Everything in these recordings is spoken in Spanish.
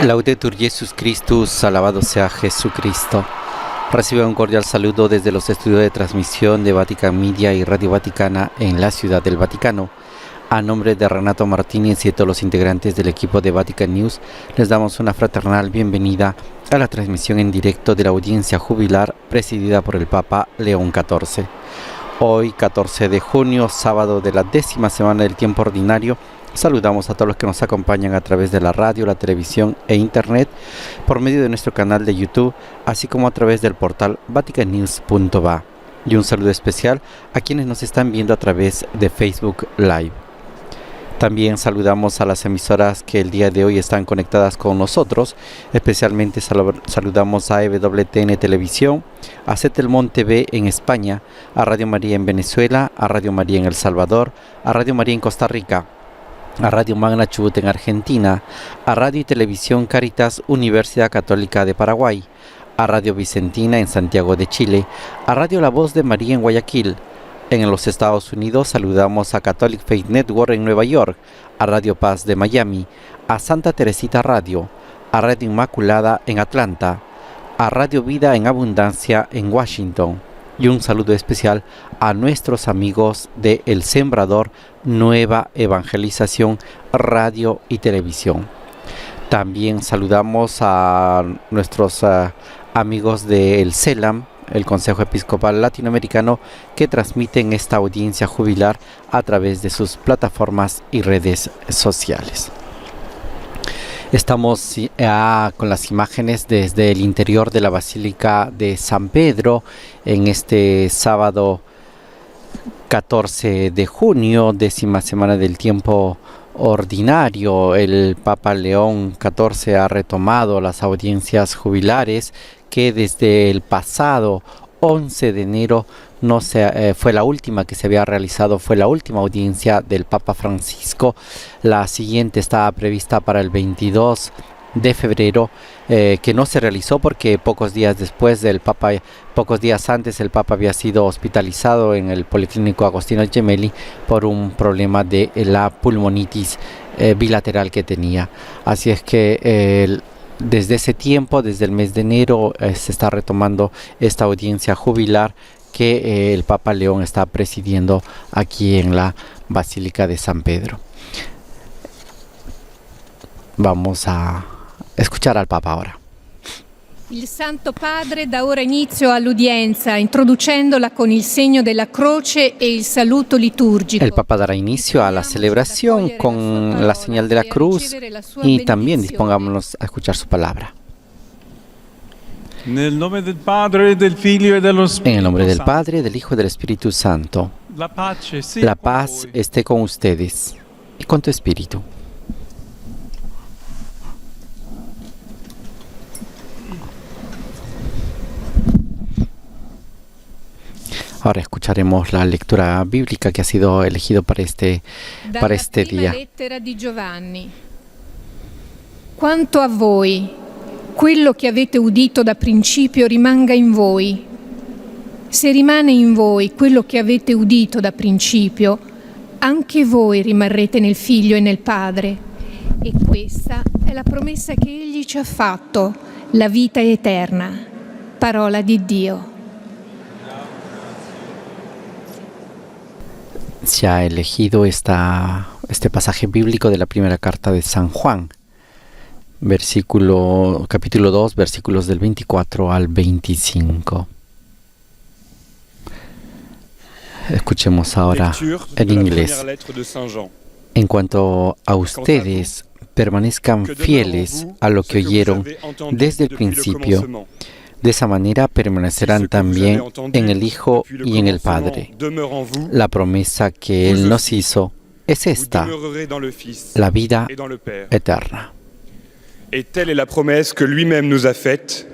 Laudetur Jesus Christus, alabado sea Jesucristo. Recibe un cordial saludo desde los estudios de transmisión de Vatican Media y Radio Vaticana en la Ciudad del Vaticano. A nombre de Renato Martínez y de todos los integrantes del equipo de Vatican News, les damos una fraternal bienvenida a la transmisión en directo de la audiencia jubilar presidida por el Papa León XIV. Hoy, 14 de junio, sábado de la 10ª semana del tiempo ordinario, saludamos a todos los que nos acompañan a través de la radio, la televisión e internet por medio de nuestro canal de YouTube, así como a través del portal vaticannews.va. Y un saludo especial a quienes nos están viendo a través de Facebook Live. También saludamos a las emisoras que el día de hoy están conectadas con nosotros. Especialmente saludamos a EWTN Televisión, a Setelmont TV en España, a Radio María en Venezuela, a Radio María en El Salvador, a Radio María en Costa Rica, a Radio Magna Chubut en Argentina, a Radio y Televisión Caritas Universidad Católica de Paraguay, a Radio Vicentina en Santiago de Chile, a Radio La Voz de María en Guayaquil. En los Estados Unidos saludamos a Catholic Faith Network en Nueva York, a Radio Paz de Miami, a Santa Teresita Radio, a Radio Inmaculada en Atlanta, a Radio Vida en Abundancia en Washington. Y un saludo especial a nuestros amigos de El Sembrador, Nueva Evangelización, Radio y Televisión. También saludamos a nuestros amigos de El CELAM, el Consejo Episcopal Latinoamericano, que transmiten esta audiencia jubilar a través de sus plataformas y redes sociales. Estamos con las imágenes desde el interior de la Basílica de San Pedro en este sábado 14 de junio, 10ª semana del tiempo ordinario. El Papa León XIV ha retomado las audiencias jubilares que desde el pasado 11 de enero fue la última que se había realizado, fue la última audiencia del Papa Francisco. La siguiente estaba prevista para el 22 de febrero, que no se realizó porque pocos días antes el Papa había sido hospitalizado en el Policlínico Agostino Gemelli por un problema de la pulmonitis bilateral que tenía. Así es que desde ese tiempo, desde el mes de enero, se está retomando esta audiencia jubilar que el Papa León está presidiendo aquí en la Basílica de San Pedro. Vamos a escuchar al Papa ahora. Il Santo Padre dà ora inizio all'udienza, introducendola con il segno della croce e il saluto liturgico. El Papa dará inicio a la celebración con la señal de la cruz y también dispongámonos a escuchar su palabra. En el nombre del Padre, del Figlio y dello Spirito En el nombre del Santo. Padre, del Hijo y del Espíritu Santo. La paz esté con ustedes y con tu espíritu. Ahora escucharemos la lectura bíblica que ha sido elegido para este día. Lettera di Giovanni. Quanto a voi, quello che avete udito da principio rimanga in voi. Se rimane in voi quello che avete udito da principio, anche voi rimarrete nel Figlio e nel Padre. E questa è la promessa che Egli ci ha fatto, la vita eterna. Parola di Dio. Se ha elegido este pasaje bíblico de la primera carta de San Juan, capítulo 2, versículos del 24 al 25. Escuchemos ahora en inglés. En cuanto a ustedes, permanezcan fieles a lo que oyeron desde el principio. De esa manera permanecerán también en el Hijo y en el Padre. La promesa que Él nos hizo es esta, la vida eterna. Et telle est la promesse que lui-même nous a faite,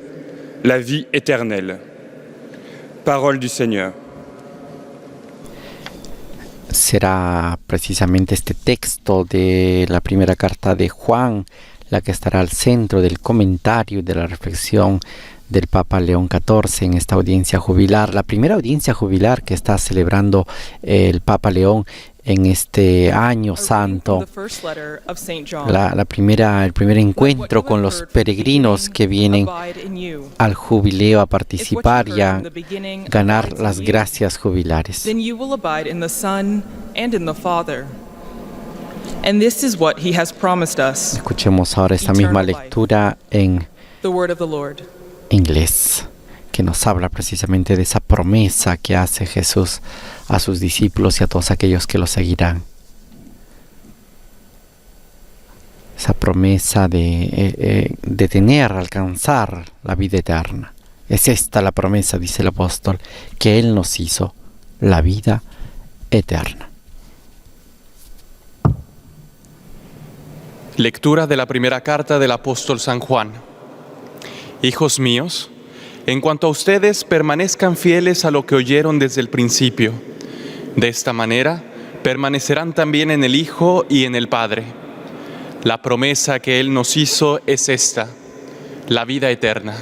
la vie éternelle. Parole du Seigneur. Será precisamente este texto de la primera carta de Juan la que estará al centro del comentario y de la reflexión del Papa León XIV en esta audiencia jubilar, la primera audiencia jubilar que está celebrando el Papa León en este año santo, el primer encuentro con los peregrinos que vienen al jubileo a participar y a ganar las gracias jubilares. Escuchemos ahora esta misma lectura en inglés, que nos habla precisamente de esa promesa que hace Jesús a sus discípulos y a todos aquellos que lo seguirán. Esa promesa de alcanzar la vida eterna. Es esta la promesa, dice el apóstol, que Él nos hizo, la vida eterna. Lectura de la primera carta del apóstol San Juan. Hijos míos, en cuanto a ustedes, permanezcan fieles a lo que oyeron desde el principio. De esta manera, permanecerán también en el Hijo y en el Padre. La promesa que Él nos hizo es esta, la vida eterna.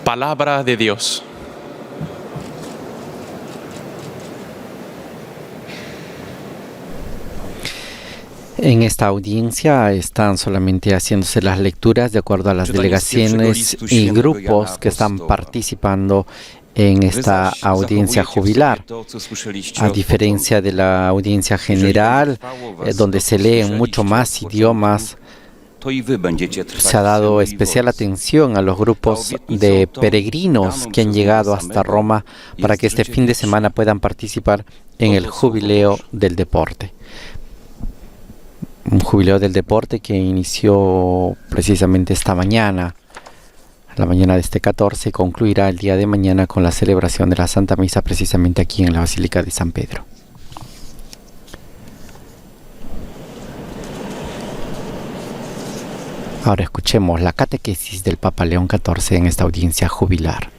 Palabra de Dios. En esta audiencia están solamente haciéndose las lecturas de acuerdo a las delegaciones y grupos que están participando en esta audiencia jubilar. A diferencia de la audiencia general, donde se leen mucho más idiomas, se ha dado especial atención a los grupos de peregrinos que han llegado hasta Roma para que este fin de semana puedan participar en el jubileo del deporte. Un jubileo del deporte que inició precisamente esta mañana, la mañana de este 14, y concluirá el día de mañana con la celebración de la Santa Misa precisamente aquí en la Basílica de San Pedro. Ahora escuchemos la catequesis del Papa León XIV en esta audiencia jubilar.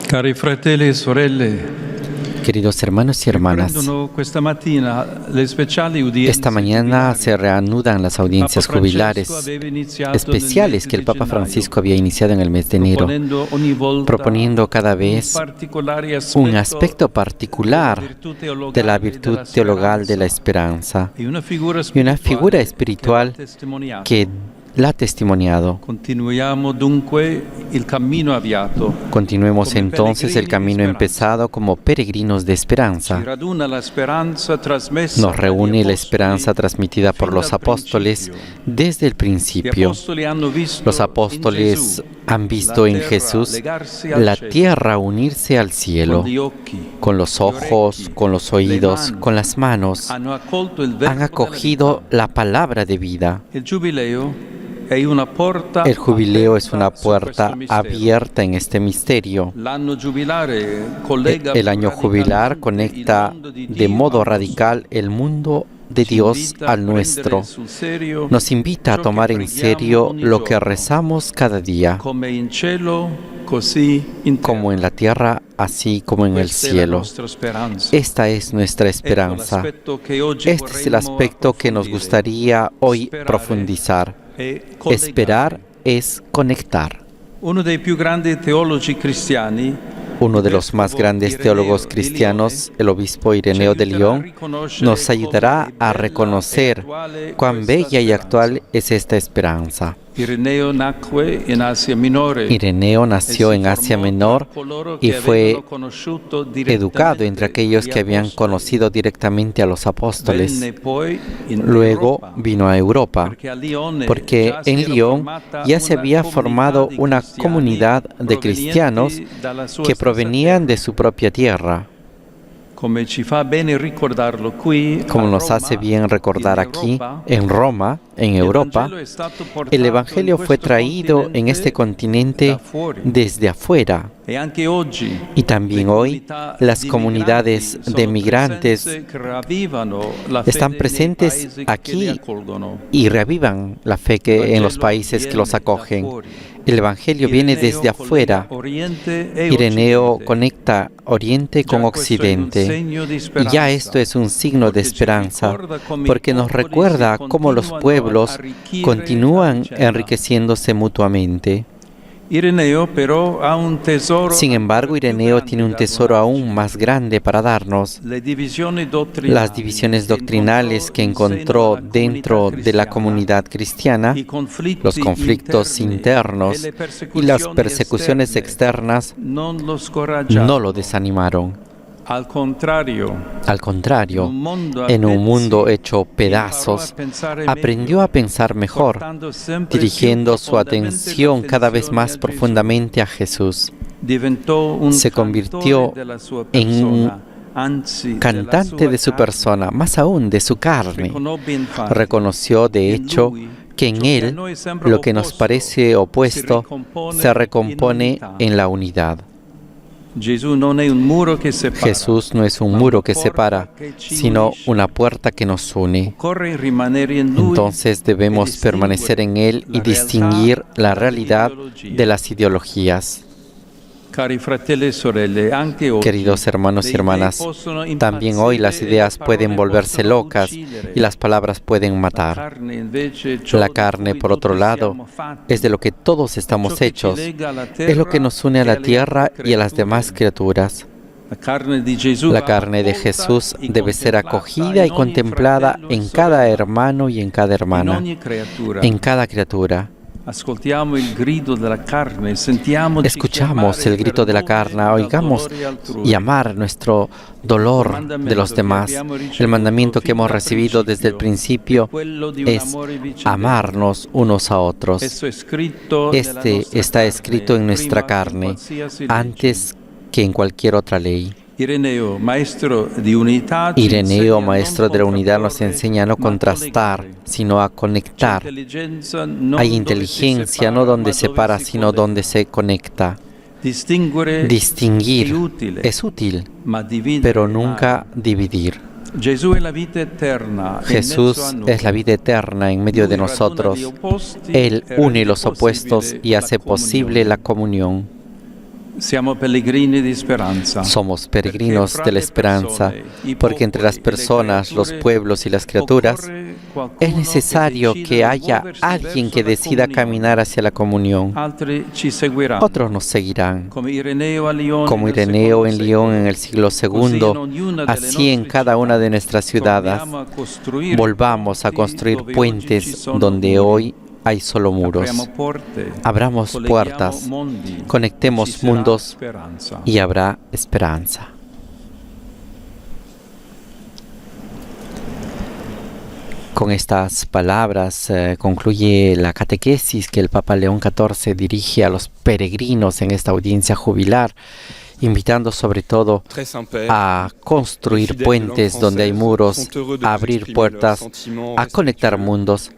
Cari fratelli e sorelle, queridos hermanos y hermanas, esta mañana se reanudan las audiencias jubilares especiales que el Papa Francisco había iniciado en el mes de enero, proponiendo cada vez un aspecto particular de la virtud teologal de la esperanza y una figura espiritual que la ha testimoniado. Continuemos entonces el camino empezado como peregrinos de esperanza. Nos reúne la esperanza transmitida por los apóstoles desde el principio. Los apóstoles han visto en Jesús la tierra unirse al cielo. Con los ojos, con los oídos, con las manos, han acogido la palabra de vida. El jubileo es una puerta abierta en este misterio. El año jubilar conecta de modo radical el mundo de Dios al nuestro. Nos invita a tomar en serio lo que rezamos cada día, como en la tierra, así como en el cielo. Esta es nuestra esperanza. Este es el aspecto que nos gustaría hoy profundizar. Esperar es conectar. Uno de los más grandes teólogos cristianos, el obispo Ireneo de Lyon, nos ayudará a reconocer cuán bella y actual es esta esperanza. Ireneo nació en Asia Menor y fue educado entre aquellos que habían conocido directamente a los apóstoles. Luego vino a Europa, porque en Lyon ya se había formado una comunidad de cristianos que provenían de su propia tierra. Como nos hace bien recordar aquí, en Roma, en Europa, el Evangelio fue traído en este continente desde afuera. Y también hoy, las comunidades de migrantes están presentes aquí y reavivan la fe que en los países que los acogen. El Evangelio viene desde afuera. Ireneo conecta Oriente con Occidente. Y ya esto es un signo de esperanza, porque nos recuerda cómo los pueblos continúan enriqueciéndose mutuamente. Sin embargo, Ireneo tiene un tesoro aún más grande para darnos. Las divisiones doctrinales que encontró dentro de la comunidad cristiana, los conflictos internos y las persecuciones externas no lo desanimaron. Al contrario, en un mundo hecho pedazos, aprendió a pensar mejor, dirigiendo su atención cada vez más profundamente a Jesús. Se convirtió en un cantante de su persona, más aún de su carne. Reconoció, de hecho, que en Él lo que nos parece opuesto se recompone en la unidad. Jesús no es un muro que separa, sino una puerta que nos une. Entonces debemos permanecer en Él y distinguir la realidad de las ideologías. Queridos hermanos y hermanas, también hoy las ideas pueden volverse locas y las palabras pueden matar. La carne, por otro lado, es de lo que todos estamos hechos. Es lo que nos une a la tierra y a las demás criaturas. La carne de Jesús debe ser acogida y contemplada en cada hermano y en cada hermana, en cada criatura. Escuchamos el grito de la carne, oigamos y amar nuestro dolor de los demás. El mandamiento que hemos recibido desde el principio es amarnos unos a otros. Este está escrito en nuestra carne antes que en cualquier otra ley. Ireneo, maestro de la unidad, nos enseña a no contrastar, sino a conectar. Hay inteligencia no donde separa, sino donde se conecta. Distinguir es útil, pero nunca dividir. Jesús es la vida eterna en medio de nosotros. Él une los opuestos y hace posible la comunión. Somos peregrinos de la esperanza, porque entre las personas, los pueblos y las criaturas es necesario que haya alguien que decida caminar hacia la comunión. Otros nos seguirán, como Ireneo en Lyon en el siglo II, así en cada una de nuestras ciudades. Volvamos a construir puentes donde hoy hay solo muros. Abramos puertas, conectemos mundos y habrá esperanza. Con estas palabras concluye la catequesis que el Papa León XIV dirige a los peregrinos en esta audiencia jubilar, invitando sobre todo a construir puentes donde hay muros, a abrir puertas, a conectar mundos.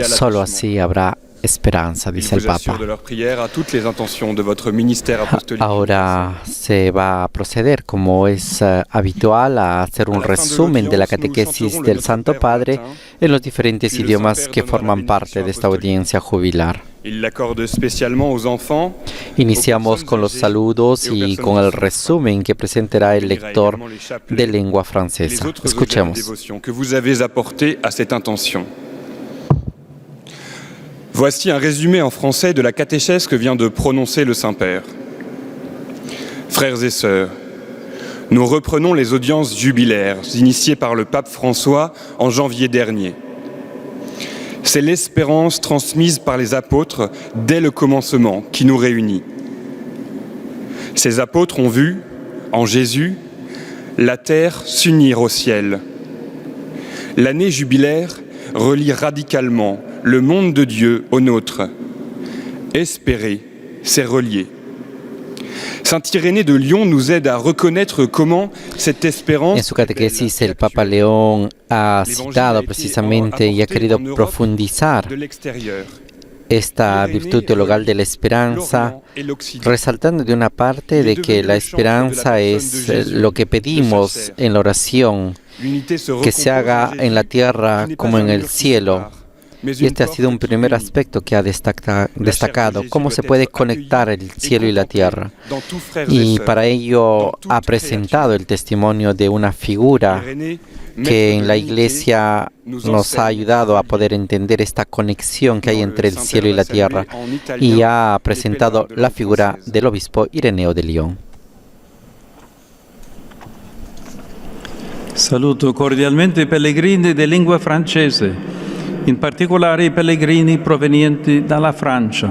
Solo así habrá esperanza, dice el Papa. Ahora se va a proceder, como es habitual, a hacer un resumen de la catequesis del Santo Padre en los diferentes idiomas que forman parte de esta audiencia jubilar. Iniciamos con los saludos y con el resumen que presentará el lector de lengua francesa. Escuchemos. Voici un résumé en français de la catéchèse que vient de prononcer le Saint-Père. Frères et sœurs, nous reprenons les audiences jubilaires initiées par le pape François en janvier dernier. C'est l'espérance transmise par les apôtres dès le commencement qui nous réunit. Ces apôtres ont vu, en Jésus, la terre s'unir au ciel. L'année jubilaire relie radicalement le monde de Dieu au nôtre. Espérer, c'est relier. Saint Irénée de Lyon nous aide à reconnaître comment cette espérance. En su catequesis, el Papa León ha citado precisamente y ha querido profundizar esta virtud teologal de la esperanza, resaltando de una parte de que la esperanza es lo que pedimos en la oración, que se haga en la tierra como en el cielo. Y este ha sido un primer aspecto que ha destacado, cómo se puede conectar el cielo y la tierra. Y para ello ha presentado el testimonio de una figura que en la Iglesia nos ha ayudado a poder entender esta conexión que hay entre el cielo y la tierra, y ha presentado la figura del obispo Ireneo de Lyon. Saluto cordialmente i pellegrini di lingua francese, in particolare i pellegrini provenienti dalla Francia.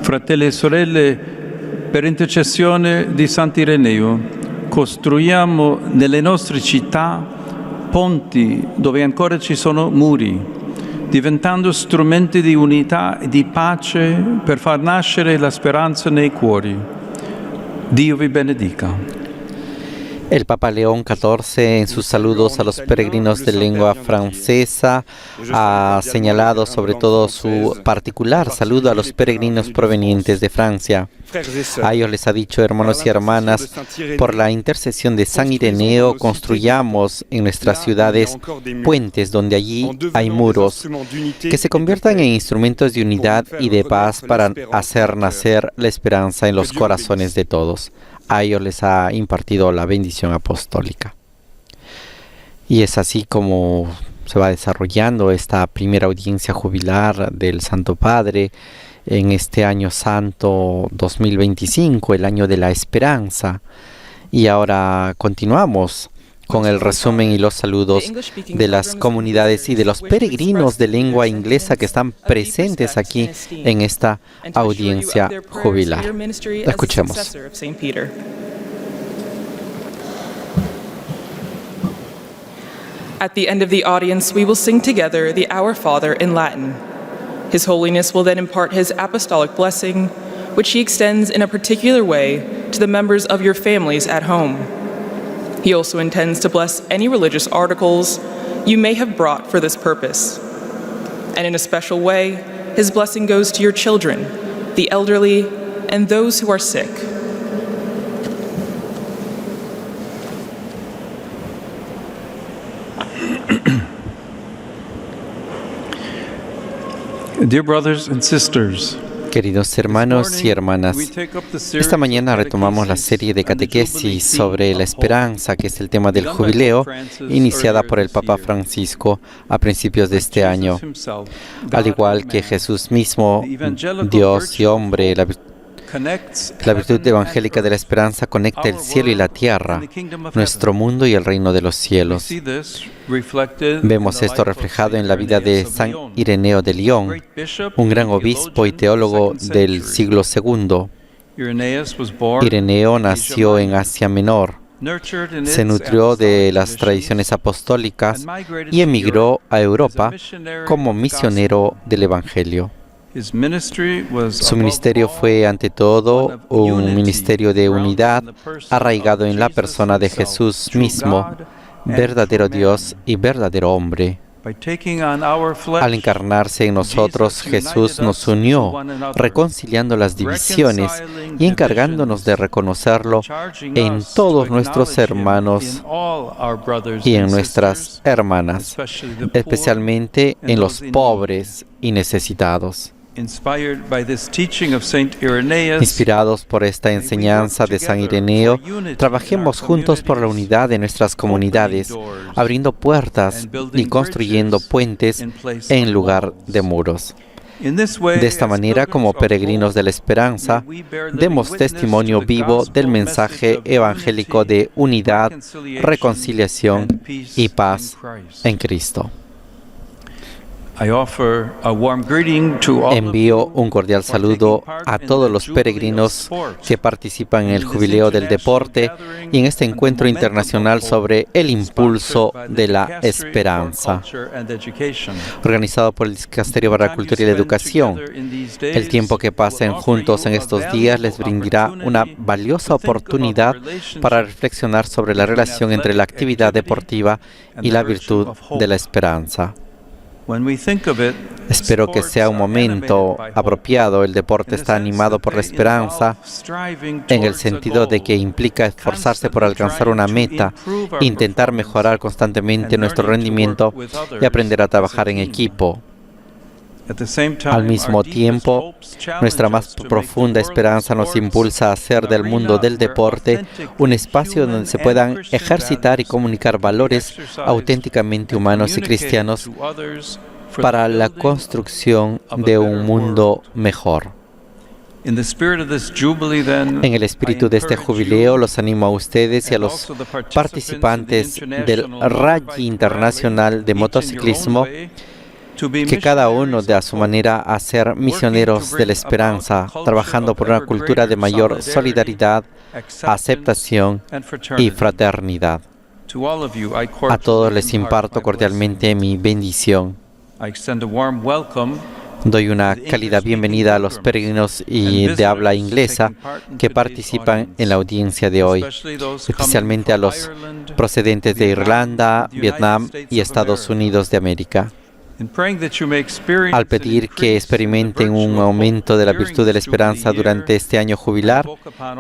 Fratelli e sorelle, per intercessione di Sant'Ireneo, costruiamo nelle nostre città ponti dove ancora ci sono muri, diventando strumenti di unità e di pace per far nascere la speranza nei cuori. Dio vi benedica. El Papa León XIV, en sus saludos a los peregrinos de lengua francesa, ha señalado sobre todo su particular saludo a los peregrinos provenientes de Francia. A ellos les ha dicho: hermanos y hermanas, por la intercesión de San Ireneo, construyamos en nuestras ciudades puentes donde allí hay muros, que se conviertan en instrumentos de unidad y de paz para hacer nacer la esperanza en los corazones de todos. A ellos les ha impartido la bendición apostólica. Y es así como se va desarrollando esta primera audiencia jubilar del Santo Padre en este año santo 2025, el año de la esperanza. Y ahora continuamos con el resumen y los saludos de las comunidades y de los peregrinos de lengua inglesa que están presentes aquí en esta audiencia jubilar. Escuchemos. At the end of the audience, we will sing together the Our Father in Latin. His Holiness will then impart his apostolic blessing, which he extends in a particular way to the members of your families at home. He also intends to bless any religious articles you may have brought for this purpose. And in a special way, his blessing goes to your children, the elderly, and those who are sick. Dear brothers and sisters, Queridos hermanos y hermanas, esta mañana retomamos la serie de catequesis sobre la esperanza, que es el tema del jubileo, iniciada por el Papa Francisco a principios de este año. Al igual que Jesús mismo, Dios y hombre, la virtud evangélica de la esperanza conecta el cielo y la tierra, nuestro mundo y el reino de los cielos. Vemos esto reflejado en la vida de San Ireneo de Lyon, un gran obispo y teólogo del siglo II. Ireneo nació en Asia Menor, se nutrió de las tradiciones apostólicas y emigró a Europa como misionero del Evangelio. Su ministerio fue ante todo un ministerio de unidad arraigado en la persona de Jesús mismo, verdadero Dios y verdadero hombre. Al encarnarse en nosotros, Jesús nos unió, reconciliando las divisiones y encargándonos de reconocerlo en todos nuestros hermanos y en nuestras hermanas, especialmente en los pobres y necesitados. Inspirados por esta enseñanza de San Ireneo, trabajemos juntos por la unidad de nuestras comunidades, abriendo puertas y construyendo puentes en lugar de muros. De esta manera, como peregrinos de la esperanza, demos testimonio vivo del mensaje evangélico de unidad, reconciliación y paz en Cristo. Envío un cordial saludo a todos los peregrinos que participan en el jubileo del deporte y en este encuentro internacional sobre el impulso de la esperanza, organizado por el Dicasterio para la Cultura y la Educación. El tiempo que pasen juntos en estos días les brindará una valiosa oportunidad para reflexionar sobre la relación entre la actividad deportiva y la virtud de la esperanza. Espero que sea un momento apropiado. El deporte está animado por la esperanza en el sentido de que implica esforzarse por alcanzar una meta, intentar mejorar constantemente nuestro rendimiento y aprender a trabajar en equipo. Al mismo tiempo, nuestra más profunda esperanza nos impulsa a hacer del mundo del deporte un espacio donde se puedan ejercitar y comunicar valores auténticamente humanos y cristianos para la construcción de un mundo mejor. En el espíritu de este jubileo, los animo a ustedes y a los participantes del Rally Internacional de Motociclismo que cada uno de a su manera a ser misioneros de la esperanza, trabajando por una cultura de mayor solidaridad, aceptación y fraternidad. A todos les imparto cordialmente mi bendición. Doy una cálida bienvenida a los peregrinos y de habla inglesa que participan en la audiencia de hoy, especialmente a los procedentes de Irlanda, Vietnam y Estados Unidos de América. Al pedir que experimenten un aumento de la virtud de la esperanza durante este año jubilar,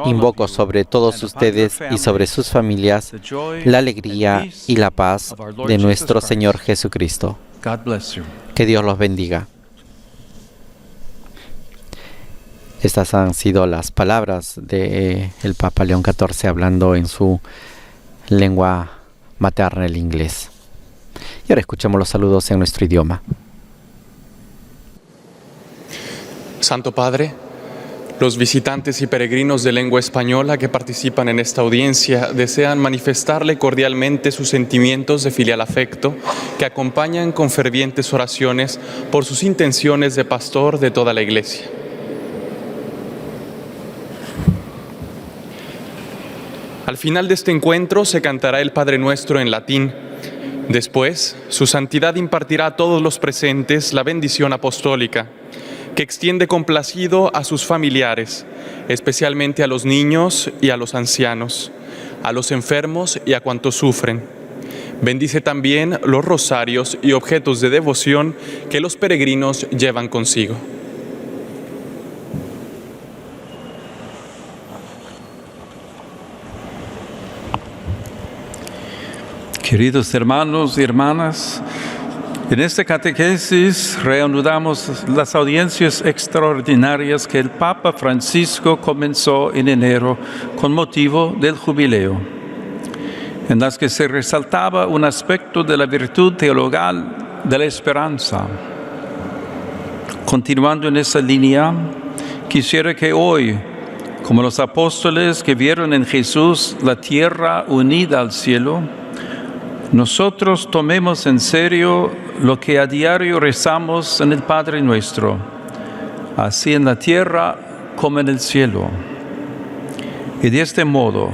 invoco sobre todos ustedes y sobre sus familias la alegría y la paz de nuestro Señor Jesucristo. Que Dios los bendiga. Estas han sido las palabras del Papa León XIV hablando en su lengua materna, el inglés. Y ahora escuchamos los saludos en nuestro idioma. Santo Padre, los visitantes y peregrinos de lengua española que participan en esta audiencia desean manifestarle cordialmente sus sentimientos de filial afecto que acompañan con fervientes oraciones por sus intenciones de pastor de toda la Iglesia. Al final de este encuentro se cantará el Padre Nuestro en latín. Después, su santidad impartirá a todos los presentes la bendición apostólica, que extiende complacido a sus familiares, especialmente a los niños y a los ancianos, a los enfermos y a cuantos sufren. Bendice también los rosarios y objetos de devoción que los peregrinos llevan consigo. Queridos hermanos y hermanas, en esta catequesis reanudamos las audiencias extraordinarias que el Papa Francisco comenzó en enero con motivo del jubileo, en las que se resaltaba un aspecto de la virtud teologal de la esperanza. Continuando en esa línea, quisiera que hoy, como los apóstoles que vieron en Jesús la tierra unida al cielo, nosotros tomemos en serio lo que a diario rezamos en el Padre Nuestro, así en la tierra como en el cielo. Y de este modo,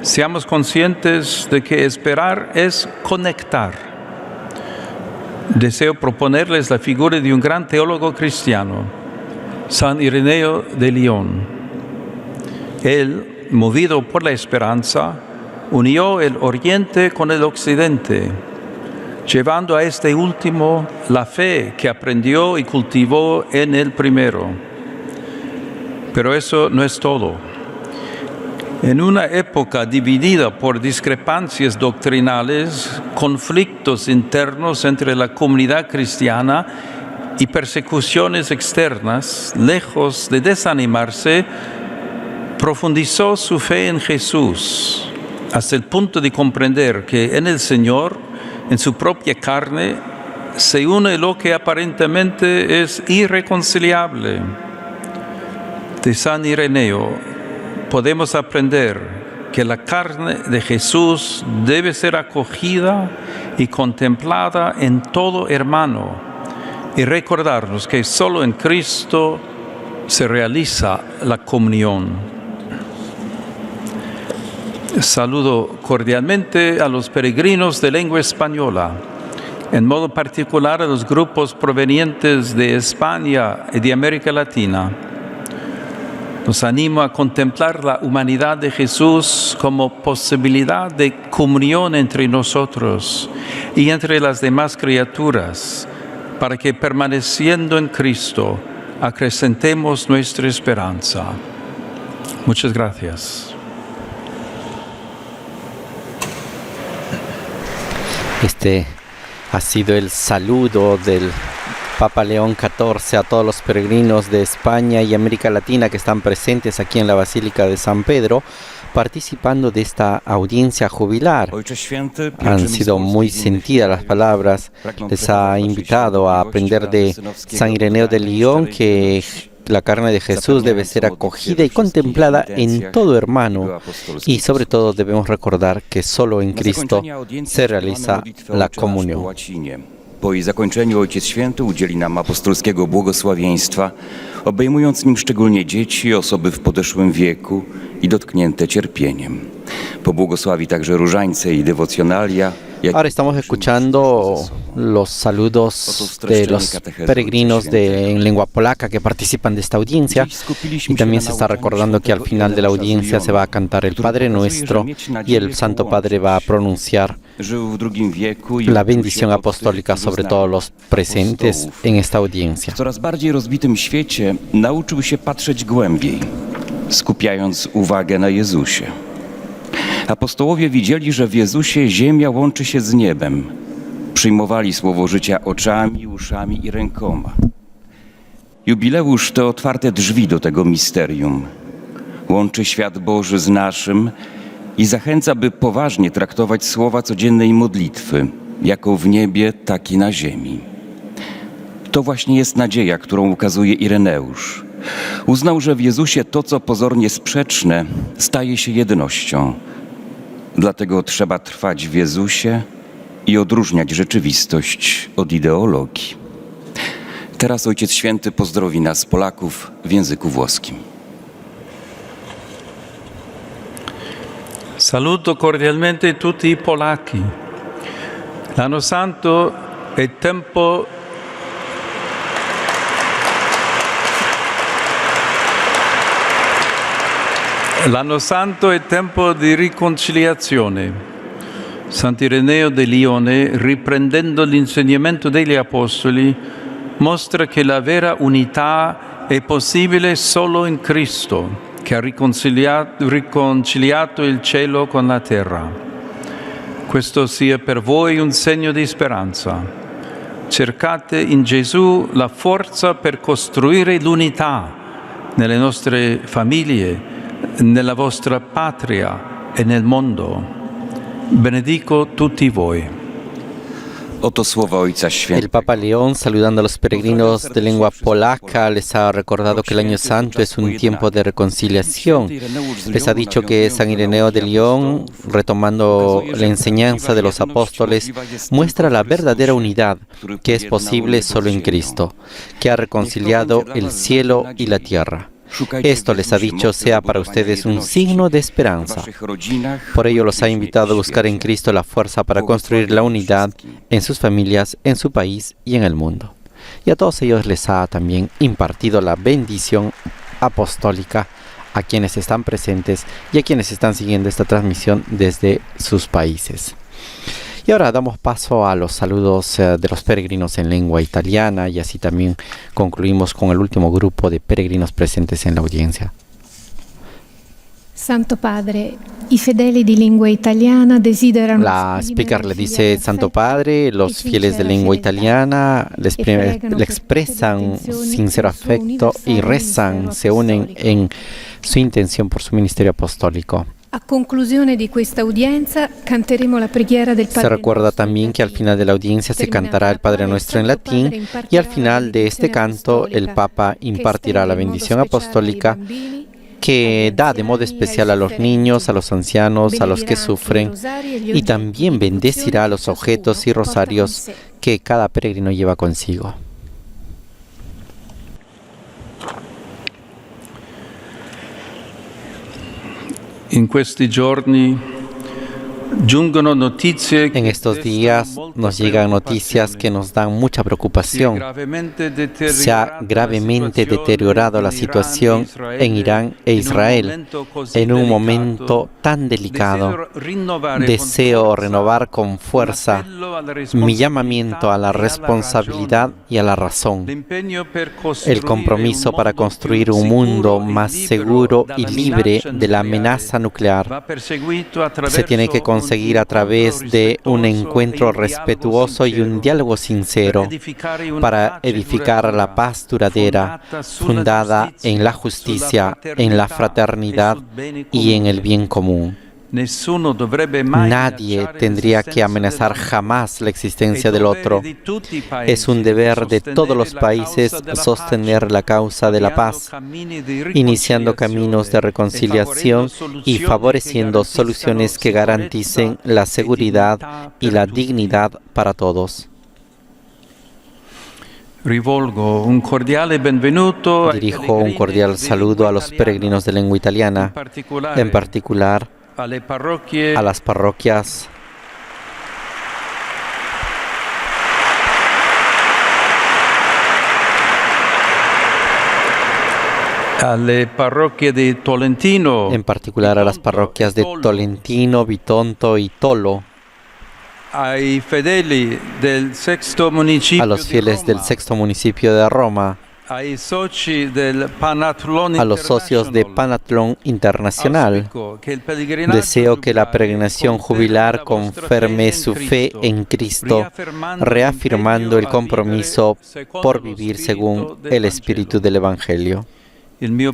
seamos conscientes de que esperar es conectar. Deseo proponerles la figura de un gran teólogo cristiano, San Ireneo de León. Él, movido por la esperanza, unió el Oriente con el Occidente, llevando a este último la fe que aprendió y cultivó en el primero. Pero eso no es todo. En una época dividida por discrepancias doctrinales, conflictos internos entre la comunidad cristiana y persecuciones externas, lejos de desanimarse, profundizó su fe en Jesús, hasta el punto de comprender que en el Señor, en su propia carne, se une lo que aparentemente es irreconciliable. De San Ireneo podemos aprender que la carne de Jesús debe ser acogida y contemplada en todo hermano y recordarnos que solo en Cristo se realiza la comunión. Saludo cordialmente a los peregrinos de lengua española, en modo particular a los grupos provenientes de España y de América Latina. Los animo a contemplar la humanidad de Jesús como posibilidad de comunión entre nosotros y entre las demás criaturas, para que permaneciendo en Cristo acrecentemos nuestra esperanza. Muchas gracias. Este ha sido el saludo del Papa León XIV, a todos los peregrinos de España y América Latina que están presentes aquí en la Basílica de San Pedro, participando de esta audiencia jubilar. Han sido muy sentidas las palabras. Les ha invitado a aprender de San Ireneo de Lyon que la carne de Jesús debe ser acogida y contemplada en todo hermano, y sobre todo debemos recordar que solo en Cristo se realiza la comunión. Po jej zakończeniu Ojciec Święty udzieli nam apostolskiego błogosławieństwa, obejmując nim szczególnie dzieci, osoby w podeszłym wieku i dotknięte cierpieniem. Pobłogosławi także różańce i dewocjonalia. Ahora estamos escuchando los saludos de los peregrinos en lengua polaca que participan de esta audiencia, y también se está recordando que al final de la audiencia se va a cantar el Padre Nuestro y el Santo Padre va a pronunciar la bendición apostólica sobre todos los presentes en esta audiencia. W coraz bardziej rozbitym świecie nauczył się patrzeć głębiej, skupiając uwagę na Jezusie. Apostołowie widzieli, że w Jezusie ziemia łączy się z niebem. Przyjmowali słowo życia oczami, uszami i rękoma. Jubileusz to otwarte drzwi do tego misterium. Łączy świat Boży z naszym i zachęca, by poważnie traktować słowa codziennej modlitwy, jako w niebie, tak i na ziemi. To właśnie jest nadzieja, którą ukazuje Ireneusz. Uznał, że w Jezusie to, co pozornie sprzeczne, staje się jednością. Dlatego trzeba trwać w Jezusie i odróżniać rzeczywistość od ideologii. Teraz Ojciec Święty pozdrowi nas, Polaków, w języku włoskim. Saluto cordialmente tutti i polacchi. L'anno santo è tempo L'anno santo è tempo di riconciliazione. Sant'Ireneo de Lione, riprendendo l'insegnamento degli Apostoli, mostra che la vera unità è possibile solo in Cristo, che ha riconciliato il cielo con la terra. Questo sia per voi un segno di speranza. Cercate in Gesù la forza per costruire l'unità nelle nostre famiglie, nella vostra patria e nel mondo. Benedico tutti voi. Oto słowa Ojca El Świętego. Papa León, saludando a los peregrinos de lengua polaca, les ha recordado que el Año Santo es un tiempo de reconciliación. Les ha dicho que San Ireneo de León, retomando la enseñanza de los apóstoles, muestra la verdadera unidad que es posible solo en Cristo, que ha reconciliado el cielo y la tierra. Esto, les ha dicho, sea para ustedes un signo de esperanza. Por ello los ha invitado a buscar en Cristo la fuerza para construir la unidad en sus familias, en su país y en el mundo. Y a todos ellos les ha también impartido la bendición apostólica a quienes están presentes y a quienes están siguiendo esta transmisión desde sus países. Y ahora damos paso a los saludos de los peregrinos en lengua italiana, y así también concluimos con el último grupo de peregrinos presentes en la audiencia. Santo Padre, i fedeli di lingua italiana desiderano La speaker le dice: Santo Padre, los fieles de lengua italiana le expresan sincero afecto y rezan, se unen en su intención por su ministerio apostólico. A conclusione di questa udienza canteremo la preghiera del Padre. Se recuerda también que al final de la audiencia se cantará el Padre Nuestro en latín, y al final de este canto el Papa impartirá la bendición apostólica que da de modo especial a los niños, a los ancianos, a los que sufren, y también bendecirá los objetos y rosarios que cada peregrino lleva consigo. In questi giorni giungono notizie En estos días nos llegan noticias que nos dan mucha preocupación. Se ha gravemente deteriorado la situación en Irán e Israel en un momento tan delicado. Deseo renovar con fuerza mi llamamiento a la responsabilidad y a la razón, el compromiso para construir un mundo más seguro y libre de la amenaza nuclear. Se tiene que conseguir a través de un encuentro respetuoso y un diálogo sincero para edificar la paz duradera, fundada en la justicia, en la fraternidad y en el bien común. Nadie tendría que amenazar jamás la existencia del otro. Es un deber de todos los países sostener la causa de la paz, iniciando caminos de reconciliación y favoreciendo soluciones que garanticen la seguridad y la dignidad para todos. Dirijo un cordial saludo a los peregrinos de lengua italiana, en particular a las parroquias de Tolentino, en particular a las parroquias de Tolentino, Bitonto y Tolo, a los fieles del sexto municipio de Roma, a los socios de Panathlon Internacional. Deseo que la peregrinación jubilar confirme su fe en Cristo, reafirmando el compromiso por vivir según el espíritu del Evangelio. Mi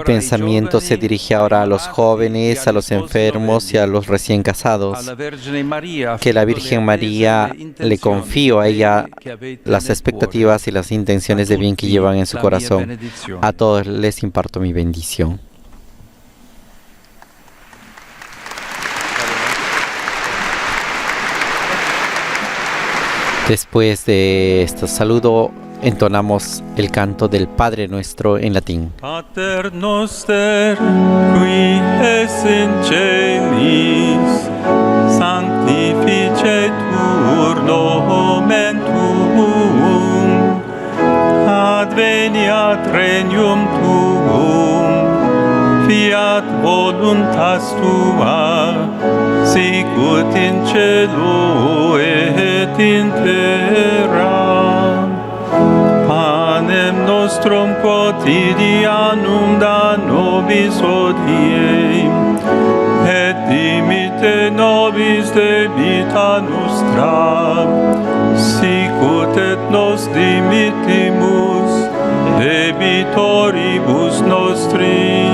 pensamiento se dirige ahora a los jóvenes, a los enfermos y a los recién casados. Que la Virgen María le confío a ella las expectativas y las intenciones de bien que llevan en su corazón. A todos les imparto mi bendición. Después de este saludo, entonamos el canto del Padre Nuestro en latín. Pater noster, qui es in celis, sanctificetur nomen tuum, adveniat regnum tuum, fiat voluntas tua, sicut in cielo et in terra. Panem nostrum quotidianum da nobis hodie, et dimitte nobis debita nostra, sicut et nos dimittimus debitoribus nostri,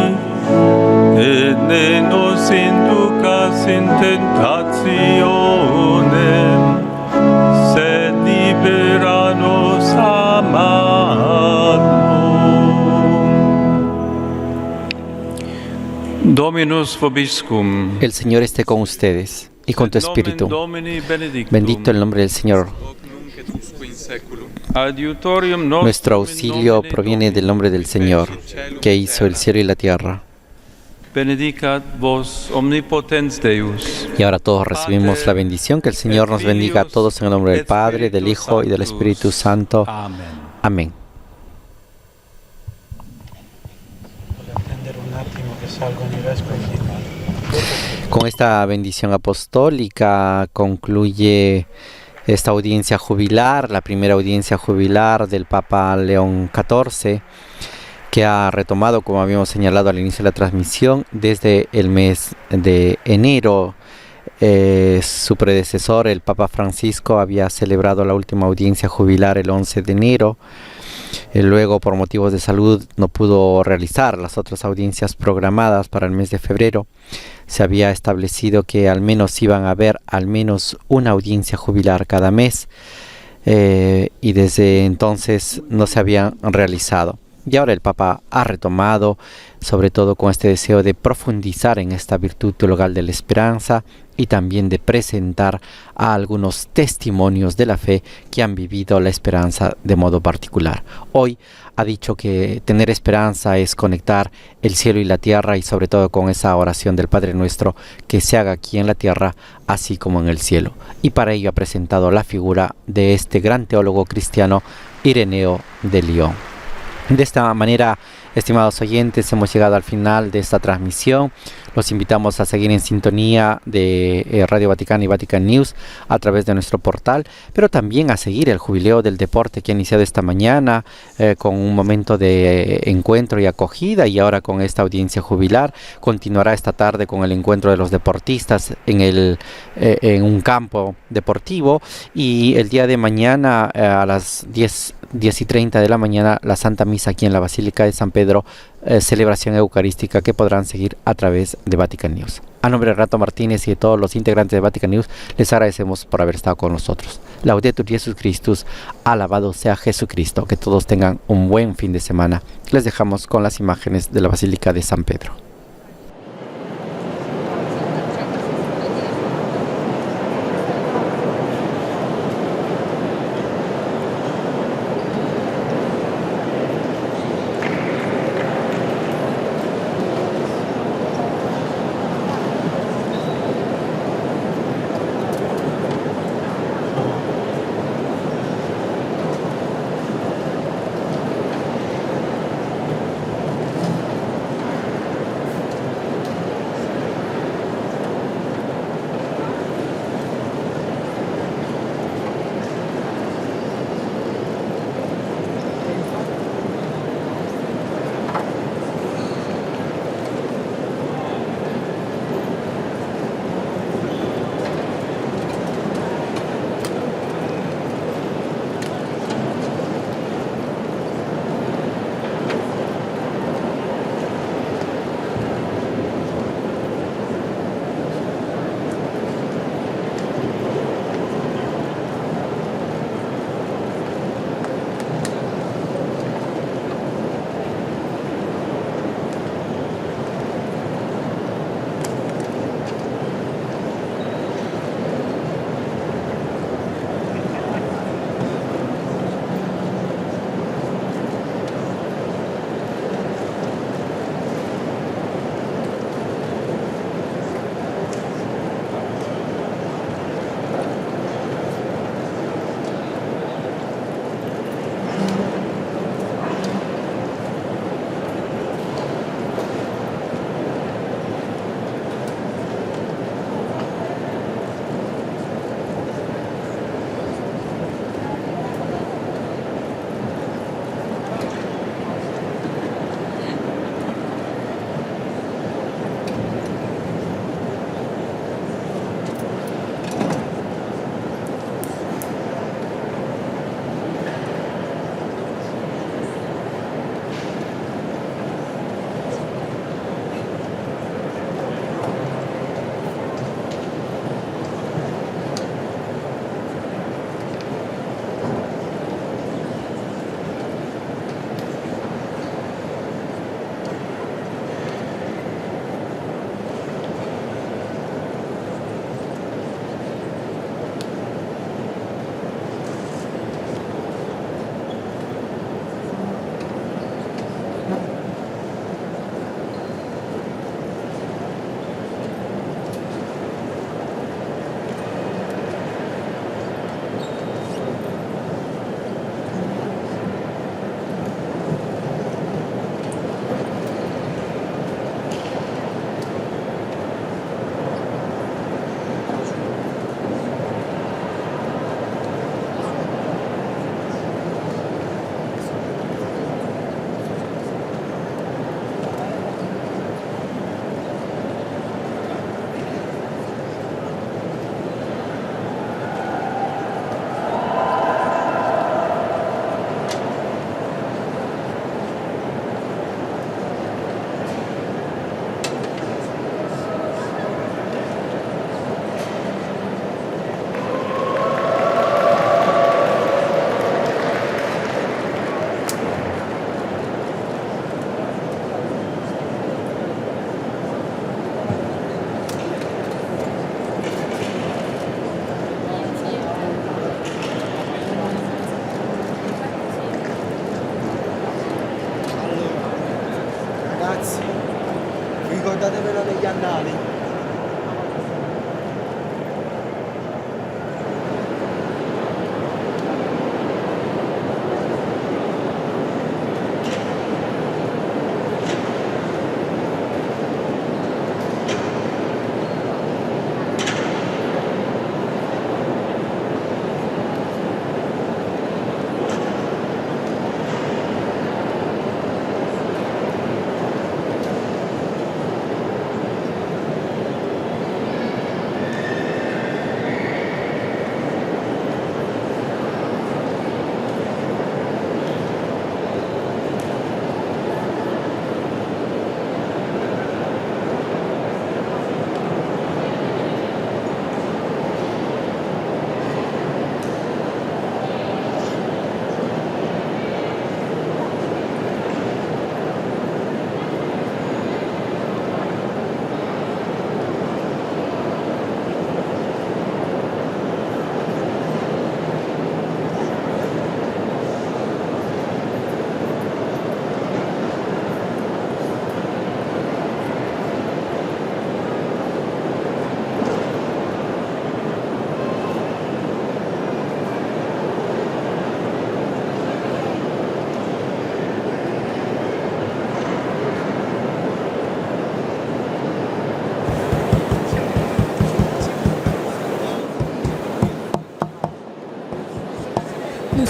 et ne nos inducas in tentationem, sed libera nos a malo. Dominus vobiscum. El Señor esté con ustedes y con tu espíritu. Bendito el nombre del Señor. Nuestro auxilio proviene del nombre del Señor, que hizo el cielo y la tierra. Benedicat vos omnipotens Deus. Y ahora todos recibimos la bendición. Que el Señor nos bendiga a todos en el nombre del Padre, del Hijo y del Espíritu Santo. Amén. Con esta bendición apostólica concluye esta audiencia jubilar, la primera audiencia jubilar del Papa León XIV, que ha retomado, como habíamos señalado al inicio de la transmisión, desde el mes de enero. Su predecesor, el Papa Francisco, había celebrado la última audiencia jubilar el 11 de enero. Luego, por motivos de salud, no pudo realizar las otras audiencias programadas para el mes de febrero. Se había establecido que al menos iban a haber al menos una audiencia jubilar cada mes, y desde entonces no se habían realizado. Y ahora el Papa ha retomado, sobre todo con este deseo de profundizar en esta virtud teologal de la esperanza y también de presentar a algunos testimonios de la fe que han vivido la esperanza de modo particular. Hoy ha dicho que tener esperanza es conectar el cielo y la tierra, y sobre todo con esa oración del Padre Nuestro, que se haga aquí en la tierra así como en el cielo. Y para ello ha presentado la figura de este gran teólogo cristiano, Ireneo de Lyon. De esta manera Estimados oyentes, hemos llegado al final de esta transmisión. Los invitamos a seguir en sintonía de Radio Vaticano y Vatican News a través de nuestro portal, pero también a seguir el Jubileo del Deporte que ha iniciado esta mañana con un momento de encuentro y acogida, y ahora con esta audiencia jubilar. Continuará esta tarde con el encuentro de los deportistas en un campo deportivo, y el día de mañana a las 10:30 de la mañana la Santa Misa aquí en la Basílica de San Pedro, celebración eucarística que podrán seguir a través de Vatican News. A nombre de Renato Martínez y de todos los integrantes de Vatican News, les agradecemos por haber estado con nosotros. Laudetur Jesus Christus, alabado sea Jesucristo. Que todos tengan un buen fin de semana. Les dejamos con las imágenes de la Basílica de San Pedro. ricordatevelo negli annali.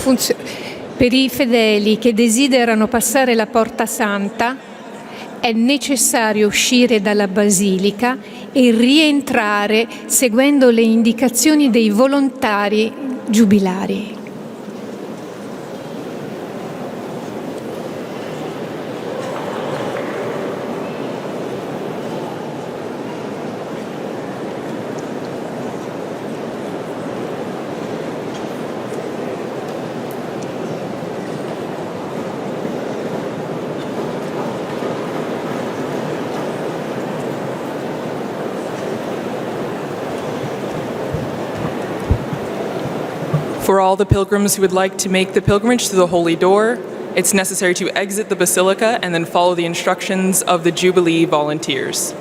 Per i fedeli che desiderano passare la Porta Santa è necessario uscire dalla basilica e rientrare seguendo le indicazioni dei volontari giubilari. For all the pilgrims who would like to make the pilgrimage to the Holy Door, it's necessary to exit the Basilica and then follow the instructions of the Jubilee volunteers.